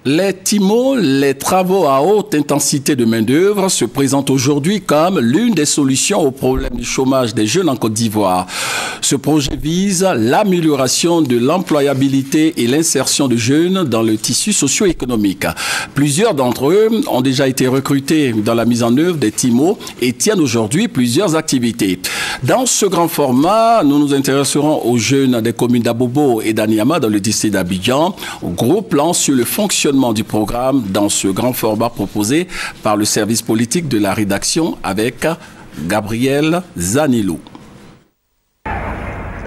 Les TIMO, les travaux à haute intensité de main-d'œuvre, se présentent aujourd'hui comme l'une des solutions au problème du chômage des jeunes en Côte d'Ivoire. Ce projet vise l'amélioration de l'employabilité et l'insertion de jeunes dans le tissu socio-économique. Plusieurs d'entre eux ont déjà été recrutés dans la mise en œuvre des TIMO et tiennent aujourd'hui plusieurs activités. Dans ce grand format, nous nous intéresserons aux jeunes des communes d'Abobo et d'Aniama dans le district d'Abidjan. Gros plan sur le fonctionnement du programme dans ce grand format proposé par le service politique de la rédaction avec Gabriel Zanilou.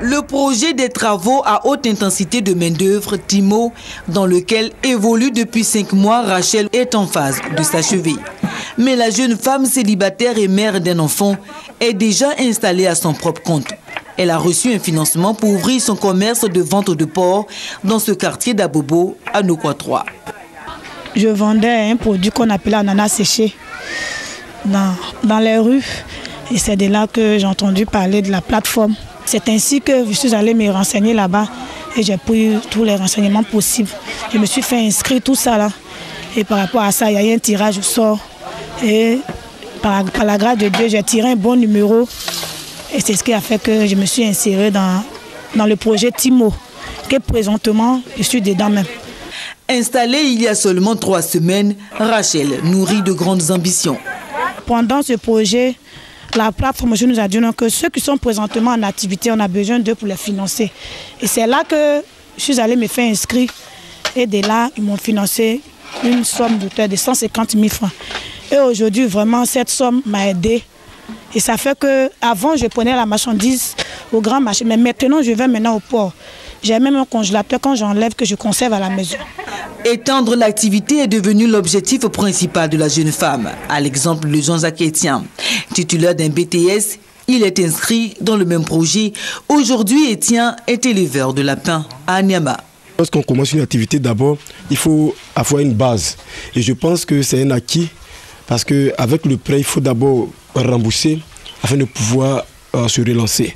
Le projet des travaux à haute intensité de main-d'œuvre TIMO, dans lequel évolue depuis 5 mois Rachel, est en phase de s'achever. Mais la jeune femme célibataire et mère d'un enfant est déjà installée à son propre compte. Elle a reçu un financement pour ouvrir son commerce de vente de porc dans ce quartier d'Abobo, à Nokwa 3. Je vendais un produit qu'on appelait ananas séché dans les rues. Et c'est de là que j'ai entendu parler de la plateforme. C'est ainsi que je suis allée me renseigner là-bas et j'ai pris tous les renseignements possibles. Je me suis fait inscrire tout ça là. Et par rapport à ça, il y a eu un tirage au sort. Et par la grâce de Dieu, j'ai tiré un bon numéro. Et c'est ce qui a fait que je me suis insérée dans le projet TIMO, que présentement, je suis dedans même. Installée il y a seulement 3 semaines, Rachel nourrit de grandes ambitions. Pendant ce projet, la plateforme nous a dit que ceux qui sont présentement en activité, on a besoin d'eux pour les financer. Et c'est là que je suis allée me faire inscrire. Et de là, ils m'ont financé une somme de 150 000 francs. Et aujourd'hui, vraiment, cette somme m'a aidée. Et ça fait qu'avant, je prenais la marchandise au grand marché. Mais maintenant, je vais au port. J'ai même un congélateur quand j'enlève que je conserve à la maison. Étendre l'activité est devenu l'objectif principal de la jeune femme. À l'exemple de Jean-Jacques Etienne, titulaire d'un BTS, il est inscrit dans le même projet. Aujourd'hui, Etienne est éleveur de lapins à Anyama. Lorsqu'on commence une activité, d'abord, il faut avoir une base. Et je pense que c'est un acquis parce qu'avec le prêt, il faut d'abord rembourser afin de pouvoir se relancer.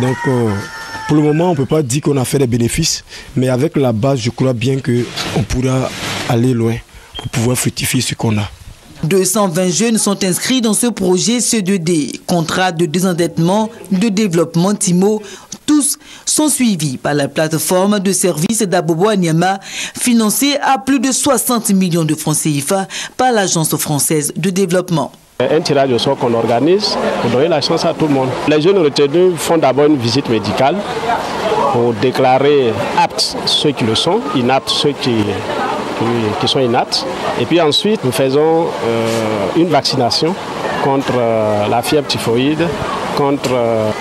Donc, pour le moment, on ne peut pas dire qu'on a fait des bénéfices, mais avec la base, je crois bien qu'on pourra aller loin pour pouvoir fructifier ce qu'on a. 220 jeunes sont inscrits dans ce projet C2D, contrat de désendettement, de développement TIMO. Tous sont suivis par la plateforme de services d'Abobo Anyama, financée à plus de 60 millions de francs CFA par l'Agence française de développement. Un tirage au sort qu'on organise pour donner la chance à tout le monde. Les jeunes retenus font d'abord une visite médicale pour déclarer aptes ceux qui le sont, inaptes ceux qui sont inaptes. Et puis ensuite, nous faisons une vaccination contre la fièvre typhoïde, contre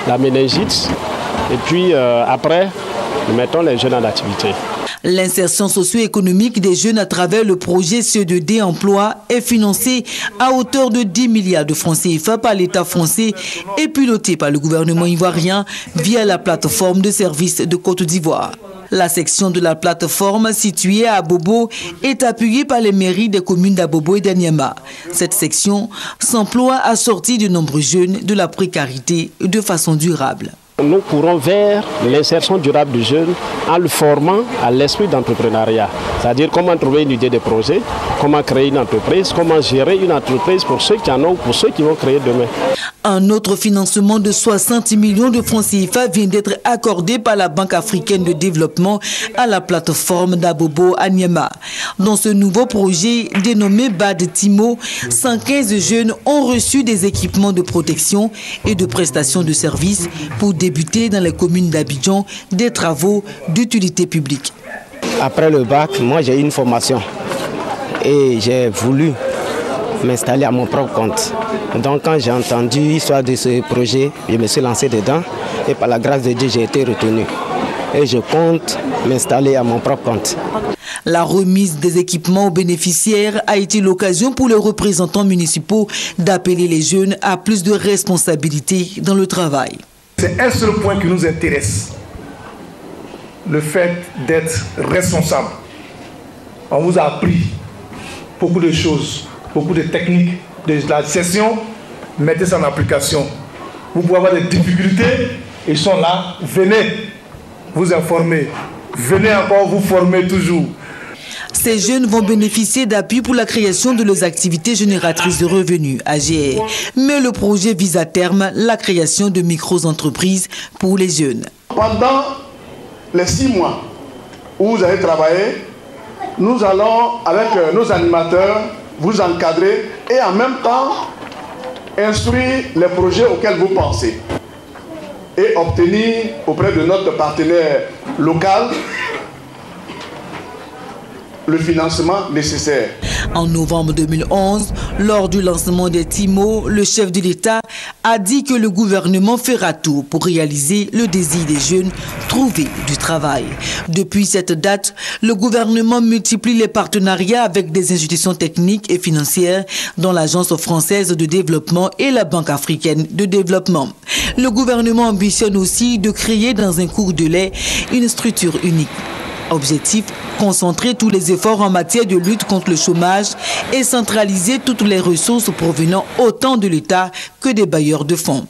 la méningite. Et puis après, nous mettons les jeunes en activité. L'insertion socio-économique des jeunes à travers le projet C2D Emploi est financé à hauteur de 10 milliards de francs CFA par l'État français et piloté par le gouvernement ivoirien via la plateforme de services de Côte d'Ivoire. La section de la plateforme située à Abobo est appuyée par les mairies des communes d'Abobo et d'Anyama. Cette section s'emploie à sortir de nombreux jeunes de la précarité de façon durable. Nous courons vers l'insertion durable du jeune en le formant à l'esprit d'entrepreneuriat. C'est-à-dire comment trouver une idée de projet, comment créer une entreprise, comment gérer une entreprise pour ceux qui en ont ou pour ceux qui vont créer demain. Un autre financement de 60 millions de francs CFA vient d'être accordé par la Banque africaine de développement à la plateforme d'Abobo Anyama. Dans ce nouveau projet dénommé BAD TIMO, 115 jeunes ont reçu des équipements de protection et de prestation de services pour débuter dans les communes d'Abidjan des travaux d'utilité publique. Après le bac, moi j'ai eu une formation et j'ai voulu m'installer à mon propre compte. Donc quand j'ai entendu l'histoire de ce projet, je me suis lancé dedans et par la grâce de Dieu, j'ai été retenu. Et je compte m'installer à mon propre compte. La remise des équipements aux bénéficiaires a été l'occasion pour les représentants municipaux d'appeler les jeunes à plus de responsabilités dans le travail. C'est un seul point qui nous intéresse, le fait d'être responsable. On vous a appris beaucoup de choses, beaucoup de techniques de la gestion, mettez ça en application. Vous pouvez avoir des difficultés, ils sont là, venez vous informer, venez encore vous former toujours. Ces jeunes vont bénéficier d'appui pour la création de leurs activités génératrices de revenus, AGR. Mais le projet vise à terme la création de micro-entreprises pour les jeunes. Pendant les 6 mois où vous allez travailler, nous allons, avec nos animateurs, vous encadrer et en même temps instruire les projets auxquels vous pensez et obtenir auprès de notre partenaire local le financement nécessaire. En novembre 2011, lors du lancement des TIMO, le chef de l'État a dit que le gouvernement fera tout pour réaliser le désir des jeunes, trouver du travail. Depuis cette date, le gouvernement multiplie les partenariats avec des institutions techniques et financières, dont l'Agence française de développement et la Banque africaine de développement. Le gouvernement ambitionne aussi de créer dans un cours de lait une structure unique. Objectif, concentrer tous les efforts en matière de lutte contre le chômage et centraliser toutes les ressources provenant autant de l'État que des bailleurs de fonds.